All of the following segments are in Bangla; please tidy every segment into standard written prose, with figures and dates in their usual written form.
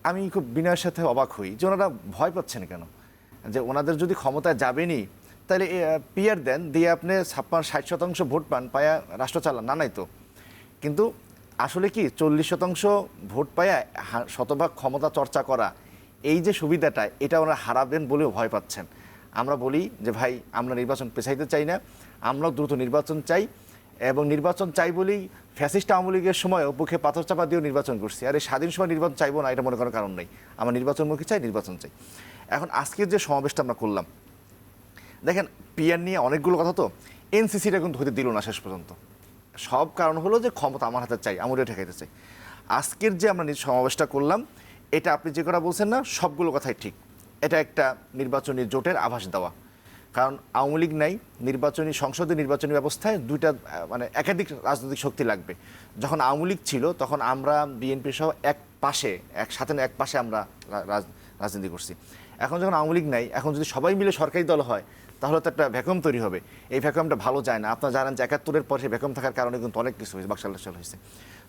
আমি খুব বিনয়ের সাথে অবাক হই যে ওনারা ভয় পাচ্ছেন কেন, যে ওনাদের যদি ক্ষমতায় যাবেনি তাহলে পিআর দেন, দিয়ে আপনি 56-60% ভোট পান, পায়া রাষ্ট্র চালান, না নাই তো। কিন্তু আসলে কি 40% ভোট পায়া শতভাগ ক্ষমতা চর্চা করা, এই যে সুবিধাটা, এটা ওনারা হারাবেন বলেও ভয় পাচ্ছেন। আমরা বলি যে ভাই আমরা নির্বাচন পেছাইতে চাই না, আমরা দ্রুত নির্বাচন চাই, এবং নির্বাচন চাই বলেই ফ্যাসিস্ট আওয়ামী লীগের সময় বুকে পাথর চাপা দিয়েও নির্বাচন করছি। আর এই স্বাধীন সময় নির্বাচন চাইবো না, এটা মনে করার কারণ নেই। আমরা নির্বাচনমুখী চাই, নির্বাচন চাই। এখন আজকের যে সমাবেশটা আমরা করলাম, দেখেন পিআর নিয়ে অনেকগুলো কথা, তো এনসিসিটা কিন্তু হতে দিল না শেষ পর্যন্ত। সব কারণ হলো যে ক্ষমতা আমার হাতে চাই, আমরাও ঠেকাইতে চাই। আজকের যে আমরা সমাবেশটা করলাম, এটা আপনি যে কথা বলছেন না, সবগুলো কথাই ঠিক। এটা একটা নির্বাচনী জোটের আভাস দেওয়া, কারণ আওয়ামী লীগ নাই, নির্বাচনী সংসদীয় নির্বাচনী ব্যবস্থায় দুইটা মানে একাধিক রাজনৈতিক শক্তি লাগবে। যখন আওয়ামী লীগ ছিল তখন আমরা বিএনপি সহ এক পাশে আমরা রাজনীতি করছি। এখন যখন আওয়ামী লীগ নাই, এখন যদি সবাই মিলে সরকারি দল হয় তাহলে তো একটা ভ্যাকুয়াম তৈরি হবে। এই ভ্যাকুয়ামটা ভালো যায় না। আপনারা জানেন যে ৭১-এর পরে ভ্যাকুয়াম থাকার কারণে কিন্তু অনেক কিছু হয়েছে, বাকশাল হয়েছে।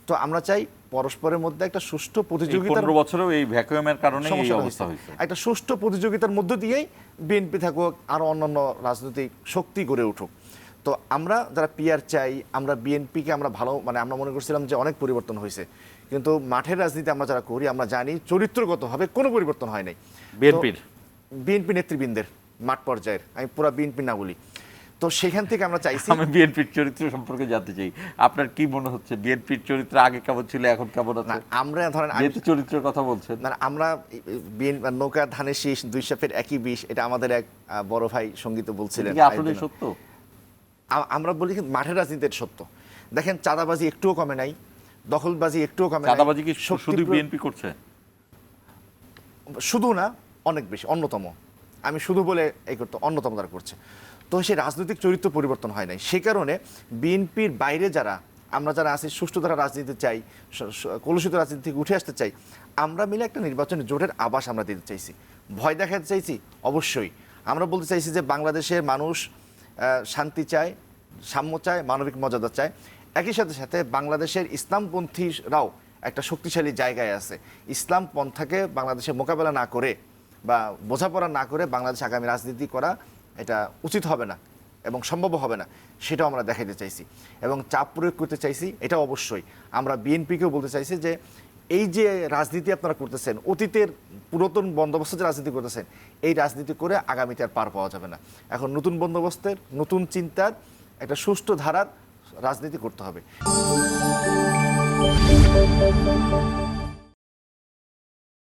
তো আমরা চাই পরস্পরের মধ্যে একটা সুষ্ঠু প্রতিযোগিতা। ১৫ বছরেও এই ভ্যাকুয়ামের কারণে এই অবস্থা হয়েছে। একটা সুষ্ঠু প্রতিযোগিতার মধ্য দিয়েই বিএনপি থাকুক, আরো অন্যান্য রাজনৈতিক শক্তি গড়ে উঠুক। তো আমরা যারা পিআর চাই, আমরা বিএনপিকে আমরা ভালো মানে আমরা মনে করছিলাম যে অনেক পরিবর্তন হয়েছে, কিন্তু মাঠের রাজনীতি আমরা যারা করি আমরা জানি চরিত্রগতভাবে কোনো পরিবর্তন হয় নাই। বিএনপি নেতৃবৃন্দের মাঠ পর্যায়ের, আমি পুরো বিএনপি না বলি। তো সেখান থেকে আমরা চাইছি, আমি বিএনপির চরিত্র সম্পর্কে জানতে চাই, আপনার কি মনে হচ্ছে বিএনপির চরিত্র আগে কেমন ছিল, এখন কেমন আছে? আমরা ধরেন চরিত্রের কথা বলছেন না, আমরা নৌকা ধানের শীষ, দুই সাপের একই বিষ, এটা আমাদের এক বড় ভাই সঙ্গীত বলছিলেন। আসলে সত্য? আমরা বলি মাঠের রাজনীতির সত্য। দেখেন চাঁদাবাজি একটুও কমে নাই, দখলবাজি একটুও কমে নাই। চাঁদাবাজি কি শুধু বিএনপি করছে? শুধু না, অনেক বেশি, অন্যতম। আমি শুধু বলে এই করতে, অন্যতম তারা করছে। তো সেই রাজনৈতিক চরিত্র পরিবর্তন হয় নাই। সে কারণে বিএনপির বাইরে আমরা যারা আছি, সুষ্ঠু ধারা রাজনীতি চাই, কলুষিত রাজনীতি থেকে উঠে আসতে চাই, আমরা মিলে একটা নির্বাচনী জোটের আভাস আমরা দিতে চাইছি। ভয় দেখাতে চাইছি অবশ্যই। আমরা বলতে চাইছি যে বাংলাদেশের মানুষ শান্তি চায়, সাম্য চায়, মানবিক মর্যাদা চায়। একই সাথে সাথে বাংলাদেশের ইসলামপন্থীরাও একটা শক্তিশালী জায়গায় আছে। ইসলাম পন্থাকে বাংলাদেশে মোকাবেলা না করে বা বোঝাপড়া না করে বাংলাদেশ আগামী রাজনীতি করা এটা উচিত হবে না এবং সম্ভব হবে না, সেটাও আমরা দেখাইতে চাইছি এবং চাপ প্রয়োগ করতে চাইছি। এটা অবশ্যই আমরা বিএনপিকেও বলতে চাইছি যে এই যে রাজনীতি আপনারা করতেছেন, অতীতের পুরাতন বন্দোবস্ত যে রাজনীতি করতেছেন, এই রাজনীতি করে আগামীতে আর পার পাওয়া যাবে না। এখন নতুন বন্দোবস্তের, নতুন চিন্তার, একটা সুষ্ঠু ধারার রাজনীতি করতে হবে।